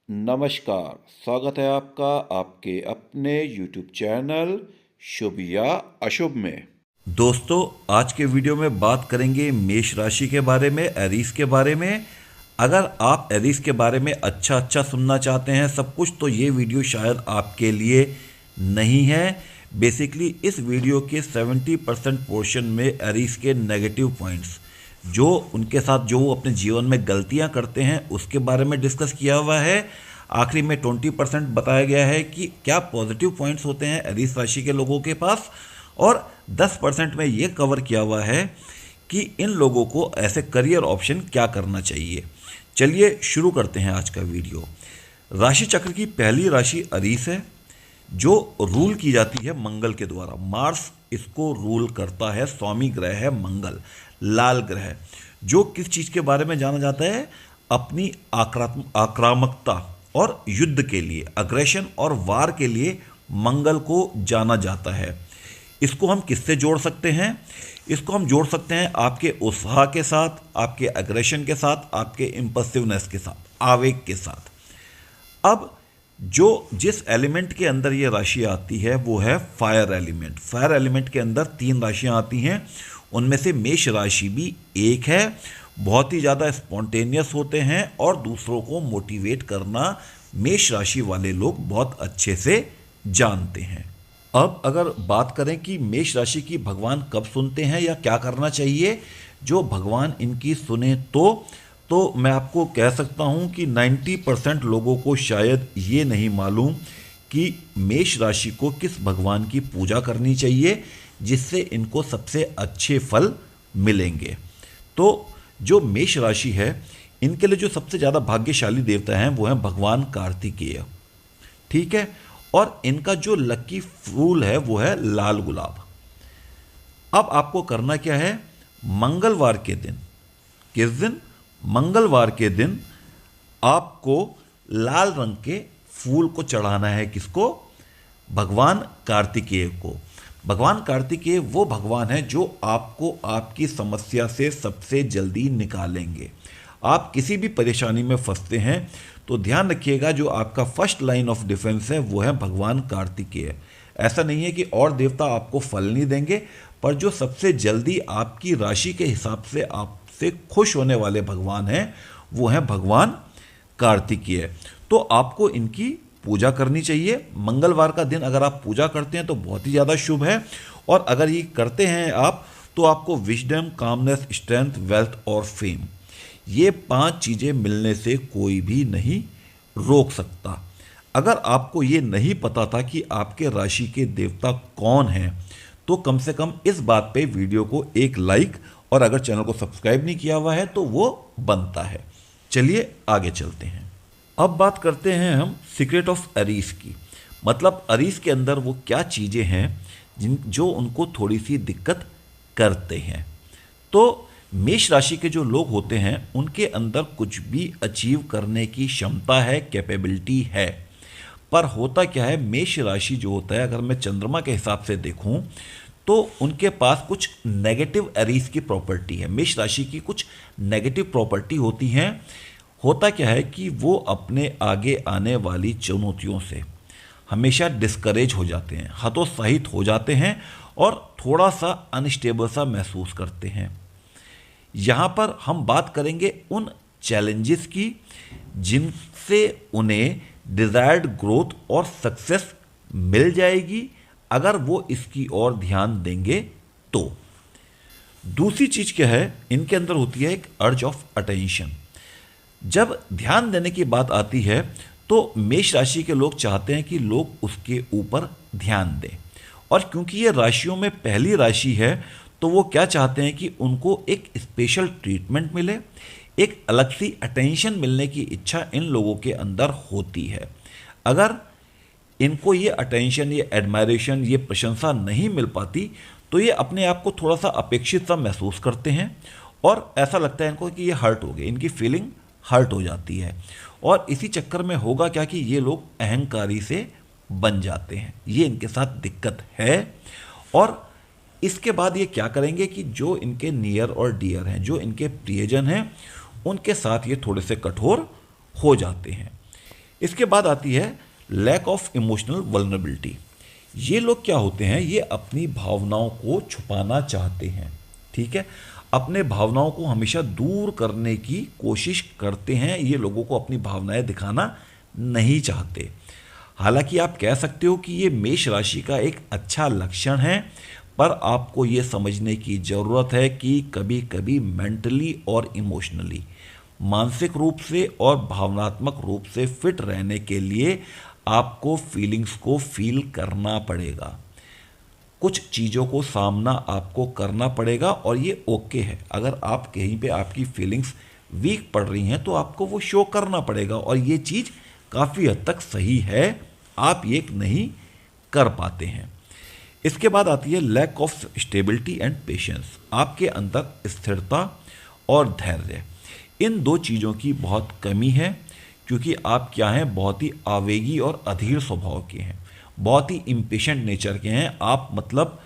नमस्कार, स्वागत है आपका आपके अपने YouTube चैनल शुभ या अशुभ में। दोस्तों, आज के वीडियो में बात करेंगे मेष राशि के बारे में, एरीज के बारे में। अगर आप एरीज के बारे में अच्छा सुनना चाहते हैं सब कुछ, तो ये वीडियो शायद आपके लिए नहीं है। बेसिकली इस वीडियो के 70% पोर्शन में एरीज के नेगेटिव पॉइंट्स, जो उनके साथ जो वो अपने जीवन में गलतियां करते हैं उसके बारे में डिस्कस किया हुआ है। आखिरी में 20% बताया गया है कि क्या पॉजिटिव पॉइंट्स होते हैं एरीज राशि के लोगों के पास, और 10% में ये कवर किया हुआ है कि इन लोगों को ऐसे करियर ऑप्शन क्या करना चाहिए। चलिए शुरू करते हैं आज का वीडियो। राशि चक्र की पहली राशि अरीस है, जो रूल की जाती है मंगल के द्वारा। मार्स इसको रूल करता है, स्वामी ग्रह है मंगल, लाल ग्रह, जो किस चीज़ के बारे में जाना जाता है, अपनी आक्रामकता और युद्ध के लिए, अग्रेशन और वार के लिए मंगल को जाना जाता है। इसको हम किससे जोड़ सकते हैं? इसको हम जोड़ सकते हैं आपके उत्साह के साथ, आपके अग्रेशन के साथ, आपके इम्पल्सिवनेस के साथ, आवेग के साथ। अब जिस एलिमेंट के अंदर ये राशि आती है वो है फायर एलिमेंट। फायर एलिमेंट के अंदर 3 राशियां आती हैं, उनमें से मेष राशि भी एक है। बहुत ही ज़्यादा स्पॉन्टेनियस होते हैं और दूसरों को मोटिवेट करना मेष राशि वाले लोग बहुत अच्छे से जानते हैं। अब अगर बात करें कि मेष राशि की भगवान कब सुनते हैं या क्या करना चाहिए, जो भगवान इनकी सुने तो मैं आपको कह सकता हूं कि 90% लोगों को शायद ये नहीं मालूम कि मेष राशि को किस भगवान की पूजा करनी चाहिए जिससे इनको सबसे अच्छे फल मिलेंगे। तो जो मेष राशि है, इनके लिए जो सबसे ज़्यादा भाग्यशाली देवता हैं वो हैं भगवान कार्तिकेय, ठीक है। और इनका जो लकी फूल है वो है लाल गुलाब। अब आपको करना क्या है, मंगलवार के दिन, किस दिन? मंगलवार के दिन आपको लाल रंग के फूल को चढ़ाना है। किसको? भगवान कार्तिकेय को। भगवान कार्तिकेय वो भगवान है जो आपको आपकी समस्या से सबसे जल्दी निकालेंगे। आप किसी भी परेशानी में फंसते हैं तो ध्यान रखिएगा, जो आपका फर्स्ट लाइन ऑफ डिफेंस है वो है भगवान कार्तिकेय। ऐसा नहीं है कि और देवता आपको फल नहीं देंगे, पर जो सबसे जल्दी आपकी राशि के हिसाब से आपसे खुश होने वाले भगवान हैं वो हैं भगवान कार्तिकेय। तो आपको इनकी पूजा करनी चाहिए। मंगलवार का दिन अगर आप पूजा करते हैं तो बहुत ही ज़्यादा शुभ है, और अगर ये करते हैं आप तो आपको विजडम, कामनेस, स्ट्रेंथ, वेल्थ और फेम, ये 5 चीज़ें मिलने से कोई भी नहीं रोक सकता। अगर आपको ये नहीं पता था कि आपके राशि के देवता कौन हैं, तो कम से कम इस बात पे वीडियो को एक लाइक, और अगर चैनल को सब्सक्राइब नहीं किया हुआ है तो वो बनता है। चलिए आगे चलते हैं। अब बात करते हैं हम सीक्रेट ऑफ अरीस की। मतलब अरीस के अंदर वो क्या चीज़ें हैं जो उनको थोड़ी सी दिक्कत करते हैं। तो मेष राशि के जो लोग होते हैं उनके अंदर कुछ भी अचीव करने की क्षमता है, कैपेबिलिटी है। पर होता क्या है, मेष राशि जो होता है, अगर मैं चंद्रमा के हिसाब से देखूं तो उनके पास कुछ नेगेटिव एरीज की प्रॉपर्टी है। मेष राशि की कुछ नेगेटिव प्रॉपर्टी होती हैं। होता क्या है कि वो अपने आगे आने वाली चुनौतियों से हमेशा डिस्करेज हो जाते हैं, हतोत्साहित हो जाते हैं और थोड़ा सा अनस्टेबल सा महसूस करते हैं। यहाँ पर हम बात करेंगे उन चैलेंजेस की जिनसे उन्हें डिज़ायर्ड ग्रोथ और सक्सेस मिल जाएगी अगर वो इसकी ओर ध्यान देंगे तो। दूसरी चीज़ क्या है, इनके अंदर होती है एक अर्ज ऑफ अटेंशन। जब ध्यान देने की बात आती है तो मेष राशि के लोग चाहते हैं कि लोग उसके ऊपर ध्यान दें, और क्योंकि ये राशियों में पहली राशि है तो वो क्या चाहते हैं कि उनको एक स्पेशल ट्रीटमेंट मिले, एक अलग सी अटेंशन मिलने की इच्छा इन लोगों के अंदर होती है। अगर इनको ये अटेंशन, ये एडमायरेशन, ये प्रशंसा नहीं मिल पाती तो ये अपने आप को थोड़ा सा अपेक्षित सा महसूस करते हैं, और ऐसा लगता है इनको कि ये हर्ट हो गए, इनकी फीलिंग हर्ट हो जाती है। और इसी चक्कर में होगा क्या कि ये लोग अहंकारी से बन जाते हैं। ये इनके साथ दिक्कत है। और इसके बाद ये क्या करेंगे कि जो इनके नियर और डियर हैं, जो इनके प्रियजन हैं, उनके साथ ये थोड़े से कठोर हो जाते हैं। इसके बाद आती है लैक ऑफ इमोशनल वल्नरेबिलिटी। ये लोग क्या होते हैं, ये अपनी भावनाओं को छुपाना चाहते हैं, ठीक है, अपने भावनाओं को हमेशा दूर करने की कोशिश करते हैं। ये लोगों को अपनी भावनाएं दिखाना नहीं चाहते। हालांकि आप कह सकते हो कि ये मेष राशि का एक अच्छा लक्षण है, पर आपको ये समझने की ज़रूरत है कि कभी कभी मेंटली और इमोशनली, मानसिक रूप से और भावनात्मक रूप से फिट रहने के लिए आपको फीलिंग्स को फील करना पड़ेगा। कुछ चीज़ों को सामना आपको करना पड़ेगा और ये ओके है। अगर आप कहीं पे आपकी फीलिंग्स वीक पड़ रही हैं तो आपको वो शो करना पड़ेगा, और ये चीज़ काफ़ी हद तक सही है। आप ये नहीं कर पाते हैं। इसके बाद आती है lack of stability and patience. आपके अंदर स्थिरता और धैर्य, इन दो चीज़ों की बहुत कमी है, क्योंकि आप क्या हैं, बहुत ही आवेगी और अधीर स्वभाव के हैं, बहुत ही इम्पेशेंट नेचर के हैं। आप मतलब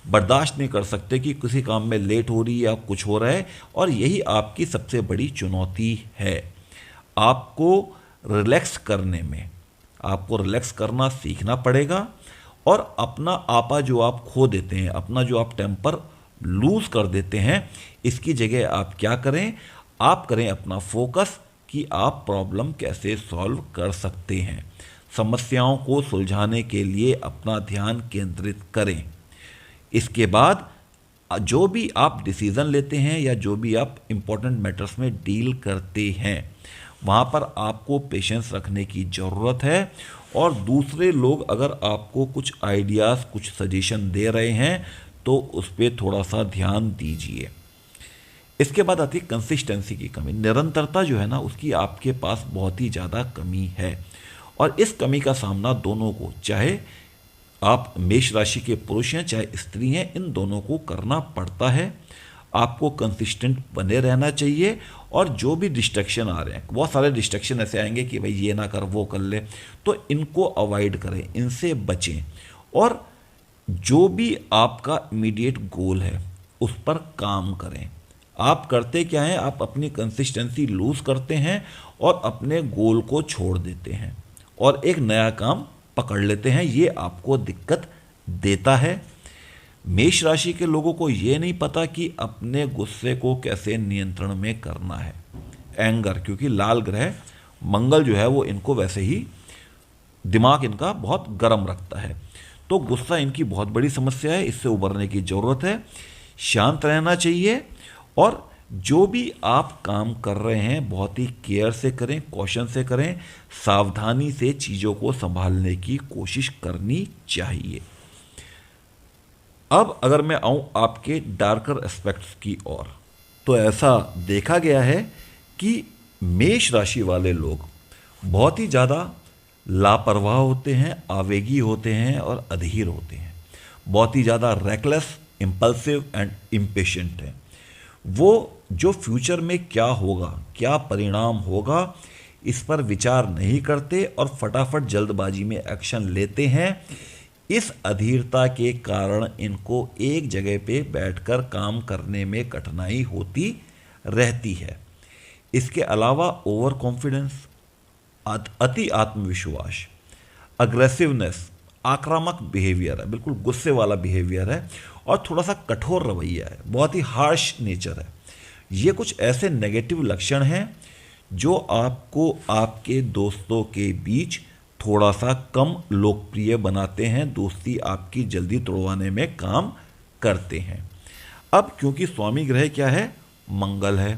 बर्दाश्त नहीं कर सकते कि किसी काम में लेट हो रही है या कुछ हो रहा है, और यही आपकी सबसे बड़ी चुनौती है। आपको रिलैक्स करने में, आपको रिलैक्स करना सीखना पड़ेगा, और अपना आपा जो आप खो देते हैं, अपना जो आप टेम्पर लूज कर देते हैं, इसकी जगह आप क्या करें, आप करें अपना फोकस कि आप प्रॉब्लम कैसे सॉल्व कर सकते हैं। समस्याओं को सुलझाने के लिए अपना ध्यान केंद्रित करें। इसके बाद जो भी आप डिसीज़न लेते हैं या जो भी आप इम्पोर्टेंट मैटर्स में डील करते हैं, वहाँ पर आपको पेशेंस रखने की ज़रूरत है। और दूसरे लोग अगर आपको कुछ आइडियाज़, कुछ सजेशन दे रहे हैं तो उस पर थोड़ा सा ध्यान दीजिए। इसके बाद आती है कंसिस्टेंसी की कमी। निरंतरता जो है ना, उसकी आपके पास बहुत ही ज़्यादा कमी है, और इस कमी का सामना दोनों को, चाहे आप मेष राशि के पुरुष हैं चाहे स्त्री हैं, इन दोनों को करना पड़ता है। आपको कंसिस्टेंट बने रहना चाहिए, और जो भी डिस्ट्रैक्शन आ रहे हैं, बहुत सारे डिस्ट्रैक्शन ऐसे आएंगे कि भाई ये ना कर वो कर ले, तो इनको अवॉइड करें, इनसे बचें, और जो भी आपका इमीडिएट गोल है उस पर काम करें। आप करते क्या हैं, आप अपनी कंसिस्टेंसी लूज करते हैं और अपने गोल को छोड़ देते हैं और एक नया काम पकड़ लेते हैं। ये आपको दिक्कत देता है। मेष राशि के लोगों को ये नहीं पता कि अपने गुस्से को कैसे नियंत्रण में करना है, एंगर, क्योंकि लाल ग्रह मंगल जो है वो इनको वैसे ही दिमाग इनका बहुत गर्म रखता है, तो गुस्सा इनकी बहुत बड़ी समस्या है। इससे उबरने की ज़रूरत है, शांत रहना चाहिए, और जो भी आप काम कर रहे हैं बहुत ही केयर से करें, कॉशन से करें, सावधानी से चीज़ों को संभालने की कोशिश करनी चाहिए। अब अगर मैं आऊं आपके डार्कर एस्पेक्ट्स की ओर, तो ऐसा देखा गया है कि मेष राशि वाले लोग बहुत ही ज़्यादा लापरवाह होते हैं, आवेगी होते हैं और अधीर होते हैं, बहुत ही ज़्यादा रेकलेस, इम्पल्सिव एंड इम्पेशेंट हैं। वो जो फ्यूचर में क्या होगा, क्या परिणाम होगा, इस पर विचार नहीं करते और फटाफट जल्दबाजी में एक्शन लेते हैं। इस अधीरता के कारण इनको एक जगह पे बैठकर काम करने में कठिनाई होती रहती है। इसके अलावा ओवर कॉन्फिडेंस, अति आत्मविश्वास, अग्रेसिवनेस, आक्रामक बिहेवियर है, बिल्कुल गुस्से वाला बिहेवियर है, और थोड़ा सा कठोर रवैया है, बहुत ही हार्श नेचर है। ये कुछ ऐसे नेगेटिव लक्षण हैं जो आपको आपके दोस्तों के बीच थोड़ा सा कम लोकप्रिय बनाते हैं, दोस्ती आपकी जल्दी तोड़वाने में काम करते हैं। अब क्योंकि स्वामी ग्रह क्या है, मंगल है,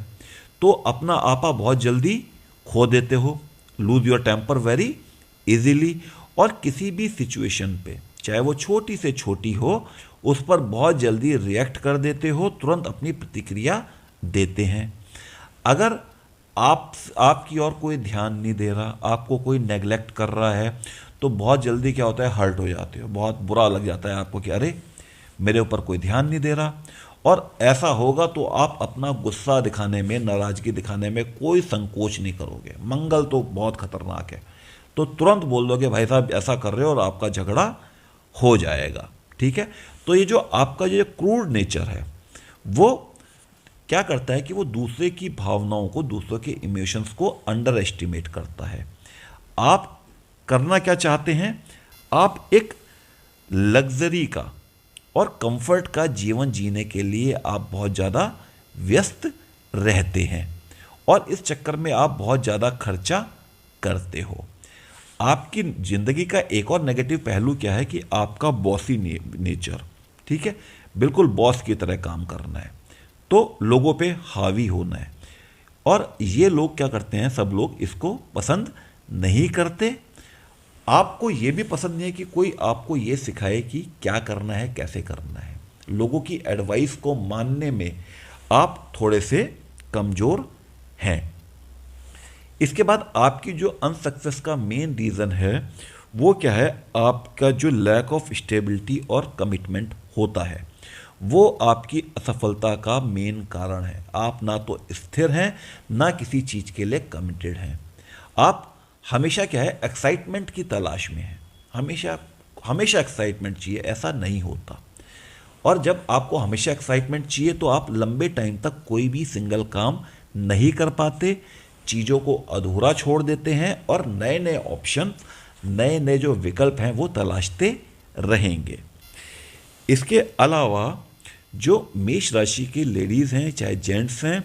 तो अपना आपा बहुत जल्दी खो देते हो, lose your temper very easily, और किसी भी सिचुएशन पे, चाहे वो छोटी से छोटी हो, उस पर बहुत जल्दी रिएक्ट कर देते हो, तुरंत अपनी प्रतिक्रिया देते हैं। अगर आपकी और कोई ध्यान नहीं दे रहा, आपको कोई नेग्लेक्ट कर रहा है, तो बहुत जल्दी क्या होता है, हर्ट हो जाते हो, बहुत बुरा लग जाता है आपको कि अरे मेरे ऊपर कोई ध्यान नहीं दे रहा। और ऐसा होगा तो आप अपना गुस्सा दिखाने में, नाराज़गी दिखाने में कोई संकोच नहीं करोगे। मंगल तो बहुत खतरनाक है, तो तुरंत बोल दोगे भाई साहब ऐसा कर रहे हो, और आपका झगड़ा हो जाएगा। ठीक है, तो ये जो आपका ये क्रूर नेचर है वो क्या करता है कि वो दूसरे की भावनाओं को, दूसरों के इमोशंस को अंडर एस्टिमेट करता है। आप करना क्या चाहते हैं, आप एक लग्जरी का और कंफर्ट का जीवन जीने के लिए आप बहुत ज़्यादा व्यस्त रहते हैं और इस चक्कर में आप बहुत ज़्यादा खर्चा करते हो। आपकी ज़िंदगी का एक और नेगेटिव पहलू क्या है कि आपका बॉसी नेचर, ठीक है, बिल्कुल बॉस की तरह काम करना है, तो लोगों पे हावी होना है। और ये लोग क्या करते हैं, सब लोग इसको पसंद नहीं करते। आपको ये भी पसंद नहीं है कि कोई आपको ये सिखाए कि क्या करना है, कैसे करना है। लोगों की एडवाइस को मानने में आप थोड़े से कमज़ोर हैं। इसके बाद आपकी जो अनसक्सेस का मेन रीज़न है वो क्या है, आपका जो लैक ऑफ स्टेबिलिटी और कमिटमेंट होता है वो आपकी असफलता का मेन कारण है। आप ना तो स्थिर हैं, ना किसी चीज़ के लिए कमिटेड हैं। आप हमेशा क्या है, एक्साइटमेंट की तलाश में है, हमेशा हमेशा एक्साइटमेंट चाहिए, ऐसा नहीं होता। और जब आपको हमेशा एक्साइटमेंट चाहिए तो आप लंबे टाइम तक कोई भी सिंगल काम नहीं कर पाते, चीज़ों को अधूरा छोड़ देते हैं और नए नए ऑप्शन, नए नए जो विकल्प हैं वो तलाशते रहेंगे। इसके अलावा जो मेष राशि की लेडीज़ हैं चाहे जेंट्स हैं,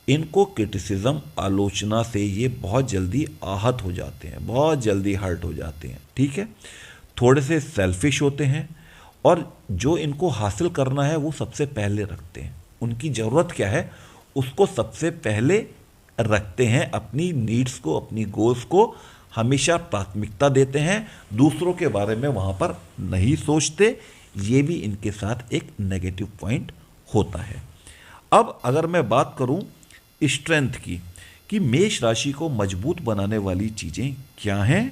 इनको क्रिटिसिज्म, आलोचना से ये बहुत जल्दी आहत हो जाते हैं, बहुत जल्दी हर्ट हो जाते हैं, ठीक है। थोड़े से सेल्फिश होते हैं और जो इनको हासिल करना है वो सबसे पहले रखते हैं। उनकी ज़रूरत क्या है उसको सबसे पहले रखते हैं, अपनी नीड्स को, अपनी गोल्स को हमेशा प्राथमिकता देते हैं, दूसरों के बारे में वहाँ पर नहीं सोचते। ये भी इनके साथ एक नेगेटिव पॉइंट होता है। अब अगर मैं बात करूं स्ट्रेंथ की कि मेष राशि को मजबूत बनाने वाली चीज़ें क्या हैं,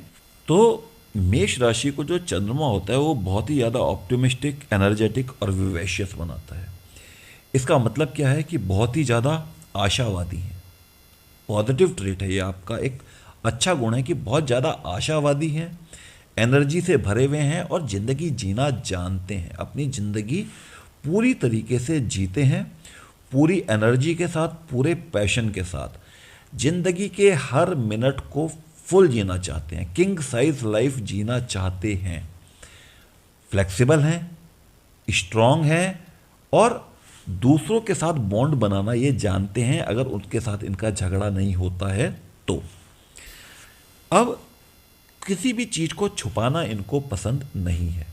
तो मेष राशि को जो चंद्रमा होता है वो बहुत ही ज़्यादा ऑप्टिमिस्टिक, एनर्जेटिक और विवेशियस बनाता है। इसका मतलब क्या है कि बहुत ही ज़्यादा आशावादी है। पॉजिटिव ट्रेट है ये, आपका एक अच्छा गुण है कि बहुत ज़्यादा आशावादी हैं, एनर्जी से भरे हुए हैं और ज़िंदगी जीना जानते हैं, अपनी ज़िंदगी पूरी तरीके से जीते हैं, पूरी एनर्जी के साथ, पूरे पैशन के साथ। ज़िंदगी के हर मिनट को फुल जीना चाहते हैं, किंग साइज लाइफ जीना चाहते हैं। फ्लेक्सिबल हैं, स्ट्रॉन्ग हैं और दूसरों के साथ बॉन्ड बनाना ये जानते हैं, अगर उनके साथ इनका झगड़ा नहीं होता है तो। अब किसी भी चीज़ को छुपाना इनको पसंद नहीं है,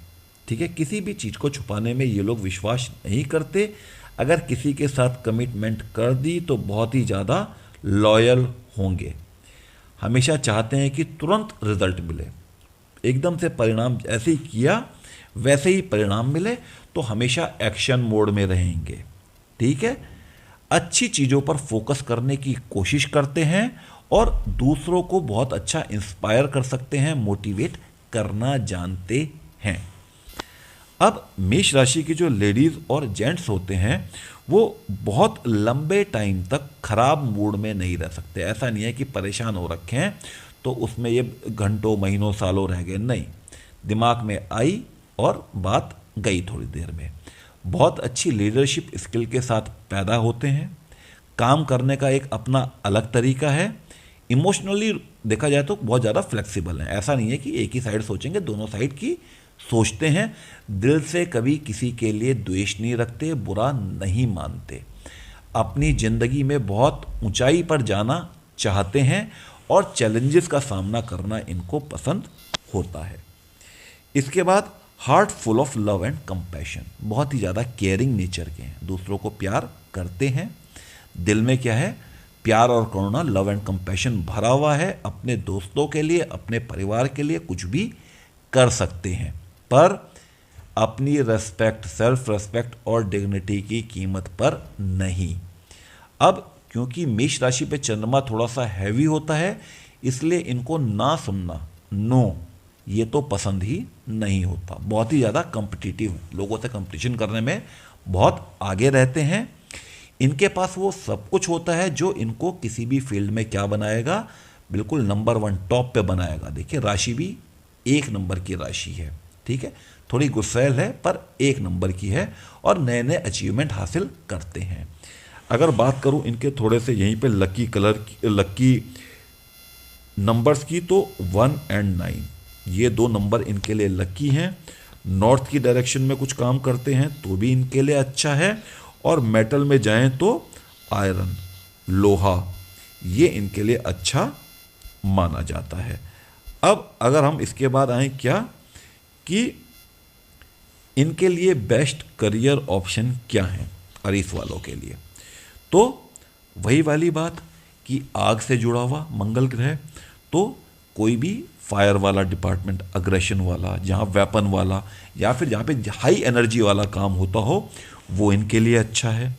ठीक है। किसी भी चीज़ को छुपाने में ये लोग विश्वास नहीं करते। अगर किसी के साथ कमिटमेंट कर दी तो बहुत ही ज़्यादा लॉयल होंगे, हमेशा चाहते हैं कि तुरंत रिजल्ट मिले, एकदम से परिणाम, ऐसे ही किया वैसे ही परिणाम मिले, तो हमेशा एक्शन मोड में रहेंगे, ठीक है। अच्छी चीज़ों पर फोकस करने की कोशिश करते हैं और दूसरों को बहुत अच्छा इंस्पायर कर सकते हैं, मोटिवेट करना जानते हैं। अब मेष राशि की जो लेडीज़ और जेंट्स होते हैं वो बहुत लंबे टाइम तक खराब मूड में नहीं रह सकते। ऐसा नहीं है कि परेशान हो रखे हैं तो उसमें ये घंटों, महीनों, सालों रह गए, नहीं, दिमाग में आई और बात गई थोड़ी देर में। बहुत अच्छी लीडरशिप स्किल के साथ पैदा होते हैं, काम करने का एक अपना अलग तरीका है। इमोशनली देखा जाए तो बहुत ज़्यादा फ्लेक्सिबल है, ऐसा नहीं है कि एक ही साइड सोचेंगे, दोनों साइड की सोचते हैं। दिल से कभी किसी के लिए द्वेष नहीं रखते, बुरा नहीं मानते, अपनी ज़िंदगी में बहुत ऊंचाई पर जाना चाहते हैं और चैलेंजेस का सामना करना इनको पसंद होता है। इसके बाद heart full of love and compassion, बहुत ही ज़्यादा केयरिंग नेचर के हैं, दूसरों को प्यार करते हैं। दिल में क्या है, प्यार और करुणा, लव एंड कंपैशन भरा हुआ है। अपने दोस्तों के लिए, अपने परिवार के लिए कुछ भी कर सकते हैं, पर अपनी रेस्पेक्ट, सेल्फ रेस्पेक्ट और डिग्निटी की कीमत पर नहीं। अब क्योंकि मेष राशि पे चंद्रमा थोड़ा सा हैवी होता है, इसलिए इनको ना सुनना, नो, ये तो पसंद ही नहीं होता। बहुत ही ज़्यादा कॉम्पिटिटिव, लोगों से कंपटीशन करने में बहुत आगे रहते हैं। इनके पास वो सब कुछ होता है जो इनको किसी भी फील्ड में क्या बनाएगा, बिल्कुल नंबर 1 टॉप पे बनाएगा। देखिए राशि भी 1 नंबर की राशि है, ठीक है, थोड़ी गुस्सैल है पर 1 नंबर की है और नए नए अचीवमेंट हासिल करते हैं। अगर बात करूं इनके थोड़े से यहीं पे लकी कलर की, लकी नंबर्स की तो 1 और 9, ये 2 नंबर इनके लिए लकी हैं। नॉर्थ की डायरेक्शन में कुछ काम करते हैं तो भी इनके लिए अच्छा है, और मेटल में जाएं तो आयरन, लोहा, ये इनके लिए अच्छा माना जाता है। अब अगर हम इसके बाद आए क्या कि इनके लिए बेस्ट करियर ऑप्शन क्या है अरीस वालों के लिए, तो वही वाली बात कि आग से जुड़ा हुआ मंगल ग्रह, तो कोई भी फायर वाला डिपार्टमेंट, अग्रेशन वाला, जहाँ वेपन वाला या फिर जहाँ पे हाई एनर्जी वाला काम होता हो, वो इनके लिए अच्छा है।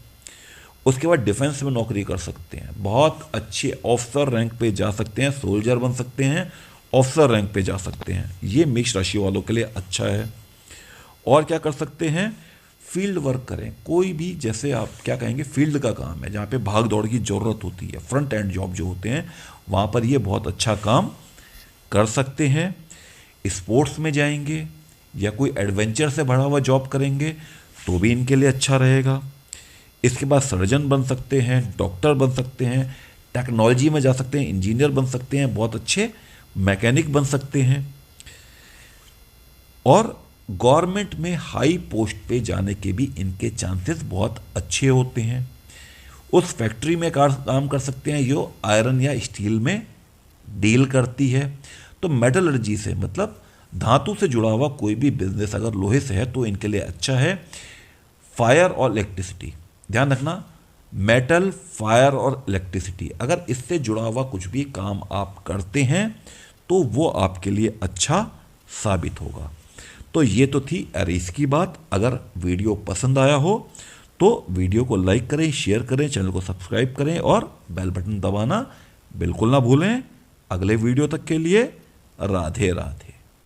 उसके बाद डिफेंस में नौकरी कर सकते हैं, बहुत अच्छे ऑफिसर रैंक पे जा सकते हैं, सोल्जर बन सकते हैं, ऑफिसर रैंक पे जा सकते हैं, ये मेष राशि वालों के लिए अच्छा है। और क्या कर सकते हैं, फील्ड वर्क करें, कोई भी, जैसे आप क्या कहेंगे, फील्ड का काम है जहाँ पे भाग दौड़ की ज़रूरत होती है, फ्रंट एंड जॉब जो होते हैं, वहाँ पर ये बहुत अच्छा काम कर सकते हैं। स्पोर्ट्स में जाएंगे या कोई एडवेंचर से भरा हुआ जॉब करेंगे तो भी इनके लिए अच्छा रहेगा। इसके बाद सर्जन बन सकते हैं, डॉक्टर बन सकते हैं, टेक्नोलॉजी में जा सकते हैं, इंजीनियर बन सकते हैं, बहुत अच्छे मैकेनिक बन सकते हैं, और गवर्नमेंट में हाई पोस्ट पे जाने के भी इनके चांसेस बहुत अच्छे होते हैं। उस फैक्ट्री में काम कर सकते हैं जो आयरन या स्टील में डील करती है। तो मेटलर्जी से मतलब धातु से जुड़ा हुआ कोई भी बिजनेस अगर लोहे से है तो इनके लिए अच्छा है। फायर और इलेक्ट्रिसिटी, ध्यान रखना, मेटल, फायर और इलेक्ट्रिसिटी, अगर इससे जुड़ा हुआ कुछ भी काम आप करते हैं तो वो आपके लिए अच्छा साबित होगा। तो ये तो थी एरीस की बात। अगर वीडियो पसंद आया हो तो वीडियो को लाइक करें, शेयर करें, चैनल को सब्सक्राइब करें और बेल बटन दबाना बिल्कुल ना भूलें। अगले वीडियो तक के लिए राधे राधे।